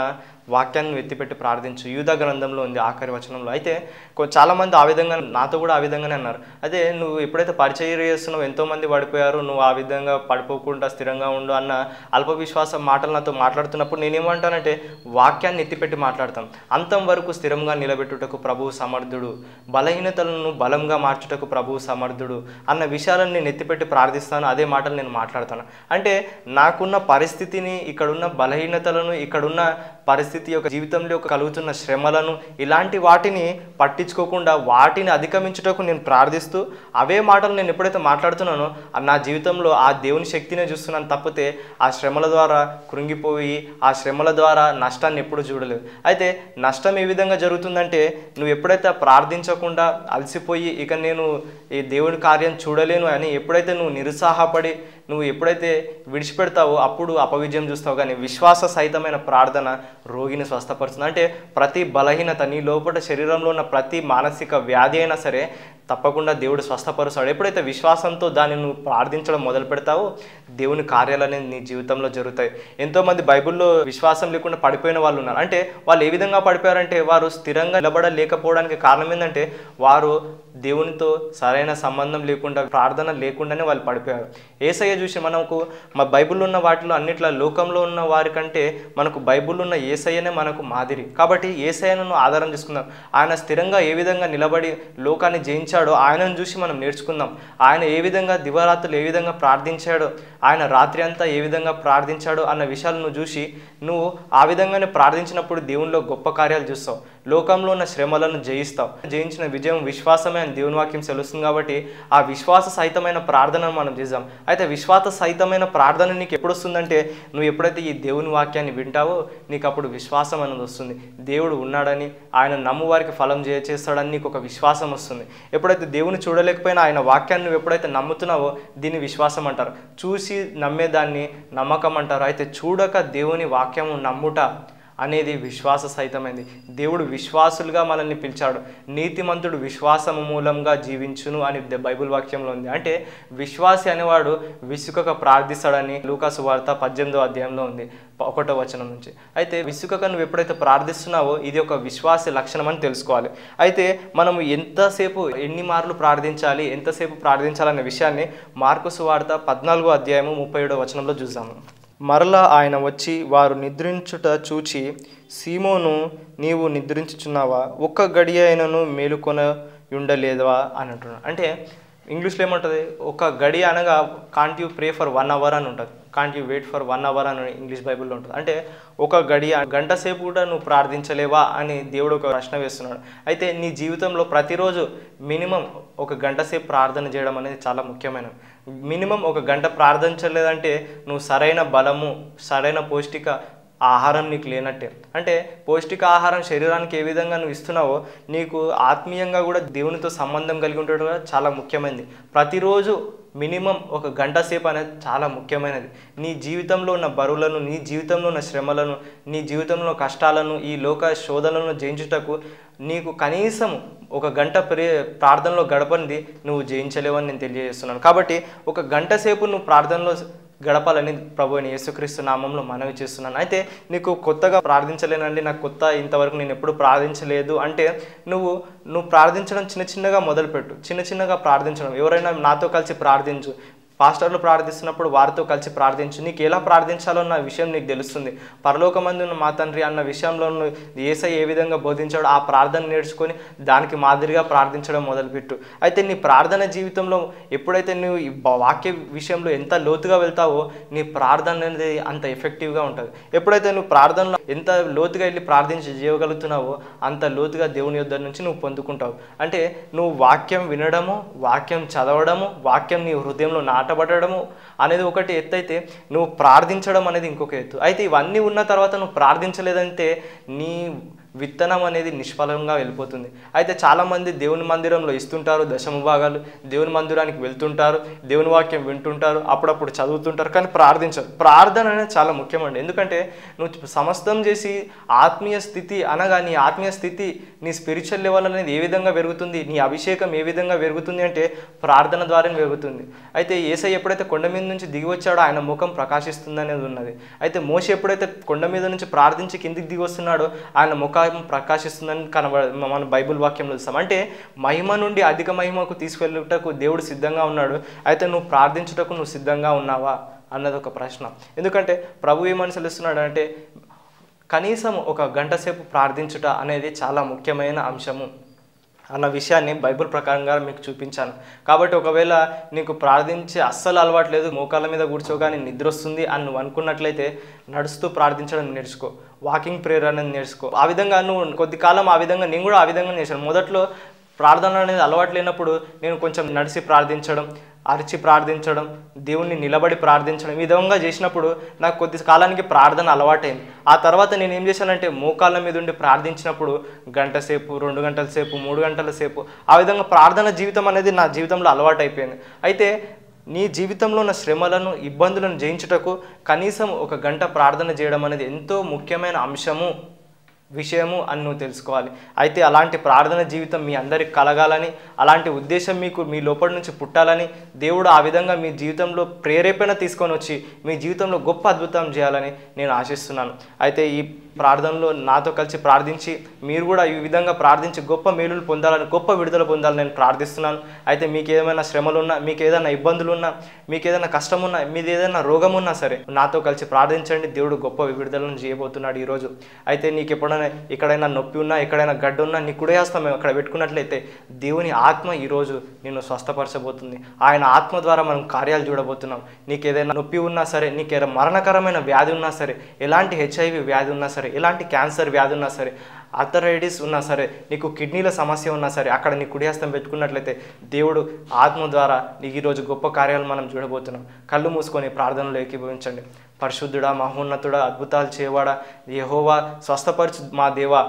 వాక్యాన్ని ఎత్తిపెట్టి ప్రార్థించు. యూదా గ్రంథంలో ఉంది ఆఖరి వచనంలో. అయితే చాలామంది ఆ విధంగా, నాతో కూడా ఆ విధంగానే అన్నారు. అదే నువ్వు ఎప్పుడైతే పరిచర్య చేస్తున్నావు ఎంతోమంది పడిపోయారు, నువ్వు ఆ విధంగా పడిపోకుండా స్థిరంగా ఉండు అన్న అల్ప విశ్వాసం మాటలు నాతో మాట్లాడుతున్నప్పుడు నేనేమంటానంటే వాక్యాన్ని ఎత్తిపెట్టి మాట్లాడతాను. అంతం వరకు స్థిరంగా నిలబెట్టుటకు ప్రభువు సమర్థుడు, బలహీనతలను బలంగా మార్చుటకు ప్రభువు సమర్థుడు అన్న విషయాలను నేను ఎత్తిపెట్టి ప్రార్థిస్తాను. అదే మాటలు నేను మాట్లాడతాను. అంటే నాకున్న పరిస్థితిని, ఇక్కడున్న బలహీనతలను, ఇక్కడున్న పరిస్థితి యొక్క జీవితంలో కలుగుతున్న శ్రమలను, ఇలాంటి వాటిని పట్టించుకోకుండా వాటిని అధిగమించుటకు నేను ప్రార్థిస్తూ అవే మాటలు నేను ఎప్పుడైతే మాట్లాడుతున్నానో నా జీవితంలో ఆ దేవుని శక్తినే చూస్తున్నాను తప్పితే ఆ శ్రమల ద్వారా కృంగిపోయి ఆ శ్రమల ద్వారా నష్టాన్ని ఎప్పుడు చూడలేదు. అయితే నష్టం ఏ విధంగా జరుగుతుందంటే నువ్వు ఎప్పుడైతే ప్రార్థించకుండా అలసిపోయి ఇక నేను ఈ దేవుని కార్యం చూడలేను అని ఎప్పుడైతే నువ్వు నిరుత్సాహపడి నువ్వు ఎప్పుడైతే విడిచిపెడతావో అప్పుడు అపవిజయం చూస్తావు. కానీ విశ్వాస సహితమైన ప్రార్థన రోగిని స్వస్థపరుస్తుంది. అంటే ప్రతి బలహీనత, నీ లోపల శరీరంలో ఉన్న ప్రతి మానసిక వ్యాధి అయినా సరే తప్పకుండా దేవుడు స్వస్థపరుస్తాడు. ఎప్పుడైతే విశ్వాసంతో దాన్ని నువ్వు ప్రార్థించడం మొదలు పెడతావో దేవుని కార్యాలు అనేది నీ జీవితంలో జరుగుతాయి. ఎంతోమంది బైబిల్లో విశ్వాసం లేకుండా పడిపోయిన వాళ్ళు ఉన్నారు. అంటే వాళ్ళు ఏ విధంగా పడిపోయారంటే వారు స్థిరంగా నిలబడలేకపోవడానికి కారణం ఏంటంటే వారు దేవునితో సరైన సంబంధం లేకుండా, ప్రార్థన లేకుండానే వాళ్ళు పడిపోయారు. యేసయ్య చూసి మనకు మా బైబిల్లో ఉన్న వాటిలో అన్నిట్లా లోకంలో ఉన్న వారికంటే మనకు బైబిల్లో ఉన్న యేసయ్యనే మనకు మాదిరి. కాబట్టి యేసయ్యను ఆధారం చేసుకుందాం. ఆయన స్థిరంగా ఏ విధంగా నిలబడి లోకాన్ని జయించాడో ఆయనను చూసి మనం నేర్చుకుందాం. ఆయన ఏ విధంగా దివారాత్రులు ఏ విధంగా ప్రార్థించాడో, ఆయన రాత్రి అంతా ఏ విధంగా ప్రార్థించాడో అన్న విషయాలను చూసి నువ్వు ఆ విధంగానే ప్రార్థించినప్పుడు దేవునిలో గొప్ప కార్యాలు చూస్తావు. లోకంలో ఉన్న శ్రమలను జయిస్తావు. జయించిన విజయం విశ్వాసమే అని దేవుని వాక్యం తెలుస్తుంది. కాబట్టి ఆ విశ్వాస సహితమైన ప్రార్థనను మనం చేద్దాం. అయితే విశ్వాస సహితమైన ప్రార్థన నీకు ఎప్పుడు వస్తుందంటే నువ్వు ఎప్పుడైతే ఈ దేవుని వాక్యాన్ని వింటావో నీకు అప్పుడు విశ్వాసం అనేది వస్తుంది. దేవుడు ఉన్నాడని, ఆయన నమ్ము వారికి ఫలం చేస్తాడని నీకు ఒక విశ్వాసం వస్తుంది. ఎప్పుడైతే దేవుని చూడలేకపోయినా ఆయన వాక్యాన్ని నువ్వు ఎప్పుడైతే నమ్ముతున్నావో దీన్ని విశ్వాసం అంటారు. చూసి నమ్మేదాన్ని నమ్మకం అంటారు. అయితే చూడక దేవుని వాక్యము నమ్ముట అనేది విశ్వాస సహితమైంది. దేవుడు విశ్వాసులుగా మనల్ని పిలిచాడు. నీతిమంతుడు విశ్వాసము మూలంగా జీవించును అని బైబిల్ వాక్యంలో ఉంది. అంటే విశ్వాసి అనేవాడు విసుకక ప్రార్థిస్తాడని లూకా సువార్త 18వ అధ్యాయంలో ఉంది 1వ వచనం నుంచి. అయితే విసుకక నువ్వు ఎప్పుడైతే ప్రార్థిస్తున్నావో ఇది ఒక విశ్వాస లక్షణం అని తెలుసుకోవాలి. అయితే మనము ఎంతసేపు ఎన్ని మార్లు ప్రార్థించాలి, ఎంతసేపు ప్రార్థించాలనే విషయాన్ని మార్కు సువార్త 14వ అధ్యాయము 37వ వచనంలో చూద్దాము. మరలా ఆయన వచ్చి వారు నిద్రించుట చూచి, సీమోను నీవు నిద్రించుచున్నావా? ఒక్క గడియ అయినను మేలుకొన ఉండలేదా అని అంటున్నాడు. అంటే ఇంగ్లీష్లో ఏముంటుంది, ఒక గడియ అనగా can't you pray for 1 hour అని ఉంటుంది. Can't you wait for 1 hour అని ఇంగ్లీష్ బైబిల్లో ఉంటుంది. అంటే ఒక గడియ, గంట సేపు కూడా నువ్వు ప్రార్థించలేవా అని దేవుడు ఒక ప్రశ్న వేస్తున్నాడు. అయితే నీ జీవితంలో ప్రతిరోజు మినిమం ఒక గంట సేపు ప్రార్థన చేయడం అనేది చాలా ముఖ్యమైనది. మినిమం ఒక గంట ప్రార్థించలేదంటే నువ్వు సరైన బలము, సరైన పౌష్టిక ఆహారం నీకు లేనట్టే. అంటే పౌష్టిక ఆహారం శరీరానికి ఏ విధంగా నువ్వు ఇస్తున్నావో నీకు ఆత్మీయంగా కూడా దేవునితో సంబంధం కలిగి ఉండడం కూడా చాలా ముఖ్యమైనది. ప్రతిరోజు మినిమం ఒక గంట సేపు అనేది చాలా ముఖ్యమైనది. నీ జీవితంలో ఉన్న బరువులను, నీ జీవితంలో ఉన్న శ్రమలను, నీ జీవితంలో కష్టాలను, ఈ లోక శోధనలను జయించుటకు నీకు కనీసం ఒక గంట ప్రార్థనలో గడపనిది నువ్వు జయించలేవని నేను తెలియజేస్తున్నాను. కాబట్టి ఒక గంట సేపు నువ్వు ప్రార్థనలో గడపాలని ప్రభువైన యేసుక్రీస్తు నామంలో మనవి చేస్తున్నాను. అయితే నీకు కొత్తగా ప్రార్థించలేనండి, నాకు కొత్త, ఇంతవరకు నేను ఎప్పుడు ప్రార్థించలేదు అంటే నువ్వు ప్రార్థించడం చిన్నగా మొదలుపెట్టు. చిన్నగా ప్రార్థించడం. ఎవరైనా నాతో కలిసి ప్రార్థించు, పాస్టర్లు ప్రార్థిస్తున్నప్పుడు వారితో కలిసి ప్రార్థించు. నీకు ఎలా ప్రార్థించాలో అన్న విషయం నీకు తెలుస్తుంది. పరలోకమందు ఉన్న మా తండ్రి అన్న విషయంలో యేసయ్య ఏ విధంగా బోధించాడో ఆ ప్రార్థన నేర్చుకొని దానికి మాదిరిగా ప్రార్థించడం మొదలుపెట్టు. అయితే నీ ప్రార్థన జీవితంలో ఎప్పుడైతే నువ్వు ఈ వాక్య విషయంలో ఎంత లోతుగా వెళ్తావో నీ ప్రార్థన అనేది అంత ఎఫెక్టివ్గా ఉంటుంది. ఎప్పుడైతే నువ్వు ప్రార్థనలో ఎంత లోతుగా వెళ్ళి చేయగలుగుతున్నావో అంత లోతుగా దేవుని యొద్ద నుంచి నువ్వు పొందుకుంటావు. అంటే నువ్వు వాక్యం వినడము, వాక్యం చదవడము, వాక్యం నీ హృదయంలో నాటబడము అనేది ఒకటి ఎత్తు అయితే నువ్వు ప్రార్థించడం అనేది ఇంకొక ఎత్తు. అయితే ఇవన్నీ ఉన్న తర్వాత నువ్వు ప్రార్థించలేదంటే నీ విత్తనం అనేది నిష్ఫలంగా వెళ్ళిపోతుంది. అయితే చాలామంది దేవుని మందిరంలో ఇస్తుంటారు దశమ భాగాలు, దేవుని మందిరానికి వెళ్తుంటారు, దేవుని వాక్యం వింటుంటారు, అప్పుడప్పుడు చదువుతుంటారు, కానీ ప్రార్థించరు. ప్రార్థన అనేది చాలా ముఖ్యమండి. ఎందుకంటే నువ్వు సమస్తం చేసి ఆత్మీయ స్థితి అనగా నీ ఆత్మీయ స్థితి, నీ స్పిరిచువల్ లెవెల్ అనేది ఏ విధంగా పెరుగుతుంది, నీ అభిషేకం ఏ విధంగా పెరుగుతుంది అంటే ప్రార్థన ద్వారానే పెరుగుతుంది. అయితే యేసయ్య ఎప్పుడైతే కొండ మీద నుంచి దిగి వచ్చాడో ఆయన ముఖం ప్రకాశిస్తుంది అనేది ఉన్నది. అయితే మోషే ఎప్పుడైతే కొండ మీద నుంచి ప్రార్థించి కిందికి దిగి వస్తున్నాడో ఆయన ముఖం ప్రకాశిస్తుందని మన బైబిల్ వాక్యంలో చూస్తాం. అంటే మహిమ నుండి అధిక మహిమకు తీసుకెళ్ళుటకు దేవుడు సిద్ధంగా ఉన్నాడు. అయితే నువ్వు ప్రార్థించుటకు నువ్వు సిద్ధంగా ఉన్నావా అన్నది ఒక ప్రశ్న. ఎందుకంటే ప్రభు ఏమని సెలవుస్తున్నాడు అంటే కనీసం 1 గంట సేపు ప్రార్థించుట అనేది చాలా ముఖ్యమైన అంశము అన్న విషయాన్ని బైబిల్ ప్రకారంగా మీకు చూపించాను. కాబట్టి ఒకవేళ నీకు ప్రార్థించే అస్సలు అలవాటు లేదు, మోకాళ్ళ మీద కూర్చోగానే నిద్ర వస్తుంది అని నువ్వు అనుకున్నట్లయితే నడుస్తూ ప్రార్థించడం నేర్చుకో, వాకింగ్ ప్రేయర్ అనేది నేర్చుకో. ఆ విధంగా నువ్వు కొద్ది కాలం ఆ విధంగా నేను కూడా ఆ విధంగా చేశాను. మొదట్లో ప్రార్థన అనేది అలవాటు లేనప్పుడు నేను కొంచెం నడిచి ప్రార్థించడం, అరిచి ప్రార్థించడం, దేవుణ్ణి నిలబడి ప్రార్థించడం, ఈ విధంగా చేసినప్పుడు నాకు కొద్ది కాలానికి ప్రార్థన అలవాటైంది. ఆ తర్వాత నేను ఏం చేశానంటే మోకాళ్ళ మీద ఉండి ప్రార్థించినప్పుడు గంట సేపు, 2 గంటల సేపు, 3 గంటల సేపు ఆ విధంగా ప్రార్థన జీవితం అనేది నా జీవితంలో అలవాటు అయిపోయింది. అయితే నీ జీవితంలో ఉన్న శ్రమలను, ఇబ్బందులను జయించుటకు కనీసం 1 గంట ప్రార్థన చేయడం అనేది ఎంతో ముఖ్యమైన విషయము అని నువ్వు తెలుసుకోవాలి. అయితే అలాంటి ప్రార్థన జీవితం మీ అందరికి కలగాలని, అలాంటి ఉద్దేశం మీకు మీ లోపల నుంచి పుట్టాలని దేవుడు ఆ విధంగా మీ జీవితంలో ప్రేరేపణ తీసుకొని వచ్చి మీ జీవితంలో గొప్ప అద్భుతం చేయాలని నేను ఆశిస్తున్నాను. అయితే ఈ ప్రార్థనలో నాతో కలిసి ప్రార్థించి మీరు కూడా ఈ విధంగా ప్రార్థించి గొప్ప మేలులు పొందాలని, గొప్ప విడుదల పొందాలని నేను ప్రార్థిస్తున్నాను. అయితే మీకు ఏమైనా శ్రమలు ఉన్నా, మీకు ఏదైనా ఇబ్బందులు ఉన్నా, మీకు ఏదైనా కష్టం ఉన్నా, మీది ఏదైనా రోగం ఉన్నా సరే నాతో కలిసి ప్రార్థించండి. దేవుడు గొప్ప విడుదలను చేయబోతున్నాడు ఈరోజు. అయితే నీకు ఎప్పుడైనా ఎక్కడైనా నొప్పి ఉన్నా, ఎక్కడైనా గడ్డ ఉన్నా నీ కుడి హస్తం అక్కడ పెట్టుకున్నట్లయితే దేవుని ఆత్మ ఈరోజు నిన్ను స్వస్థపరచబోతుంది. ఆయన ఆత్మ ద్వారా మనం కార్యాలు చూడబోతున్నాం. నీకు ఏదైనా నొప్పి ఉన్నా సరే, నీకు ఏదైనా మరణకరమైన వ్యాధి ఉన్నా సరే, ఎలాంటి HIV వ్యాధి ఉన్నా సరే, ఎలాంటి క్యాన్సర్ వ్యాధి ఉన్నా సరే, ఆర్థరైటిస్ ఉన్నా సరే, నీకు కిడ్నీల సమస్య ఉన్నా సరే, అక్కడ నీ కుడి హస్తం పెట్టుకున్నట్లయితే దేవుడు ఆత్మ ద్వారా నీకు ఈరోజు గొప్ప కార్యాలు మనం చూడబోతున్నాం. కళ్ళు మూసుకొని ప్రార్థనలో ఏకీభవించండి. పరిశుద్ధుడా, మహోన్నతుడా, అద్భుతాలు చేయవాడా, యెహోవా, స్వస్థపరచు మా దేవా,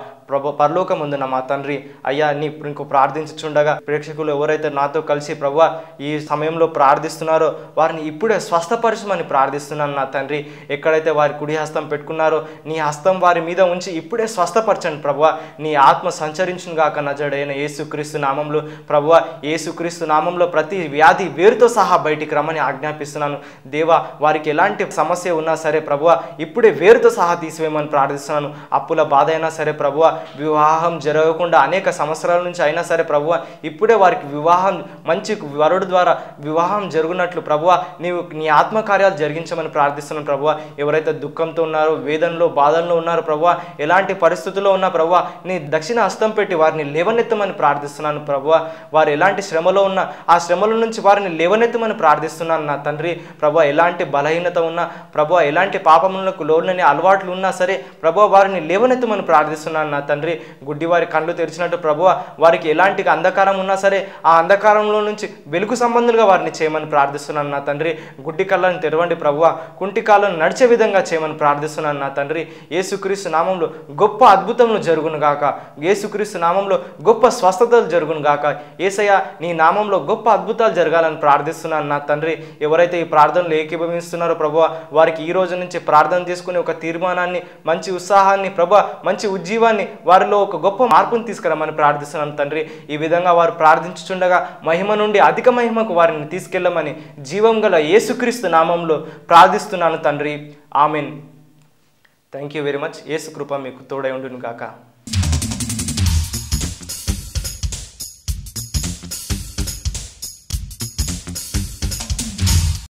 పరలోకమందున మా తండ్రి, అయ్యా నీకు ప్రార్థించుచుండగా ప్రేక్షకులు ఎవరైతే నాతో కలిసి ప్రభువా ఈ సమయంలో ప్రార్థిస్తున్నారో వారిని ఇప్పుడే స్వస్థపరచమని ప్రార్థిస్తున్నాను నా తండ్రి. ఎక్కడైతే వారి కుడి హస్తం పెట్టుకున్నారో నీ హస్తం వారి మీద ఉంచి ఇప్పుడే స్వస్థపరచండి ప్రభువా. నీ ఆత్మ సంచరించును గాక నజరేయుడైన యేసుక్రీస్తు నామంలో ప్రభువా. యేసుక్రీస్తు నామంలో ప్రతి వ్యాధి వేరుతో సహా బయటికి రమ్మని ఆజ్ఞాపిస్తున్నాను దేవా. వారికి ఎలాంటి సమస్య ఉన్నా సరే ప్రభువా ఇప్పుడే వేరుతో సహా తీసివేయమని ప్రార్థిస్తున్నాను. అప్పుల బాధ అయినా సరే ప్రభువా, వివాహం జరగకుండా అనేక సంవత్సరాల నుంచి అయినా సరే ప్రభువా ఇప్పుడే వారికి వివాహం, మంచి వరుడు ద్వారా వివాహం జరుగునట్లు ప్రభువా నీవు నీ ఆత్మకార్యాలు జరిగించమని ప్రార్థిస్తున్నాను ప్రభువా. ఎవరైతే దుఃఖంతో ఉన్నారో, వేదనలో, బాధల్లో ఉన్నారో ప్రభువా, ఎలాంటి పరిస్థితుల్లో ఉన్నా ప్రభువా నీ దక్షిణ హస్తం పెట్టి వారిని లేవనెత్తమని ప్రార్థిస్తున్నాను ప్రభువా. వారు ఎలాంటి శ్రమలో ఉన్నా ఆ శ్రమల నుంచి వారిని లేవనెత్తమని ప్రార్థిస్తున్నాను నా తండ్రి. ప్రభువా ఎలాంటి బలహీనత ఉన్నా ప్రభువా, ఎలాంటి పాపములకు లోనని అలవాట్లు ఉన్నా సరే ప్రభువా వారిని లేవనెత్తమని ప్రార్థిస్తున్నాను నా తండ్రి. గుడ్డి వారి కళ్ళు తెరిచినట్టు ప్రభువా వారికి ఎలాంటి అంధకారం ఉన్నా సరే ఆ అంధకారంలో నుంచి వెలుగు సంబంధులుగా వారిని చేయమని ప్రార్థిస్తున్నాను నా తండ్రి. గుడ్డి కళ్ళను తెరవండి ప్రభువా, కుంటి కాళ్ళను నడిచే విధంగా చేయమని ప్రార్థిస్తున్నాను నా తండ్రి. యేసుక్రీస్తు నామంలో గొప్ప అద్భుతములు జరుగును గాక. యేసుక్రీస్తు నామంలో గొప్ప స్వస్థతలు జరుగును గాక. యేసయ్య నీ నామంలో గొప్ప అద్భుతాలు జరగాలని ప్రార్థిస్తున్నాను నా తండ్రి. ఎవరైతే ఈ ప్రార్థనలు ఏకీభవిస్తున్నారో ప్రభువా వారికి ఈ రోజు నుంచి ప్రార్థన చేసుకుని ఒక తీర్మానాన్ని, మంచి ఉత్సాహాన్ని ప్రభువా, మంచి ఉజ్జీవాన్ని, వారిలో ఒక గొప్ప మార్పును తీసుకురమ్మని ప్రార్థిస్తున్నాను తండ్రి. ఈ విధంగా వారు ప్రార్థించుచుండగా మహిమ నుండి అధిక మహిమకు వారిని తీసుకెళ్ళమని జీవం గల యేసుక్రీస్తు నామంలో ప్రార్థిస్తున్నాను తండ్రి. Amen. Thank you very much. యేసు కృప మీకు తోడై ఉండును గాక.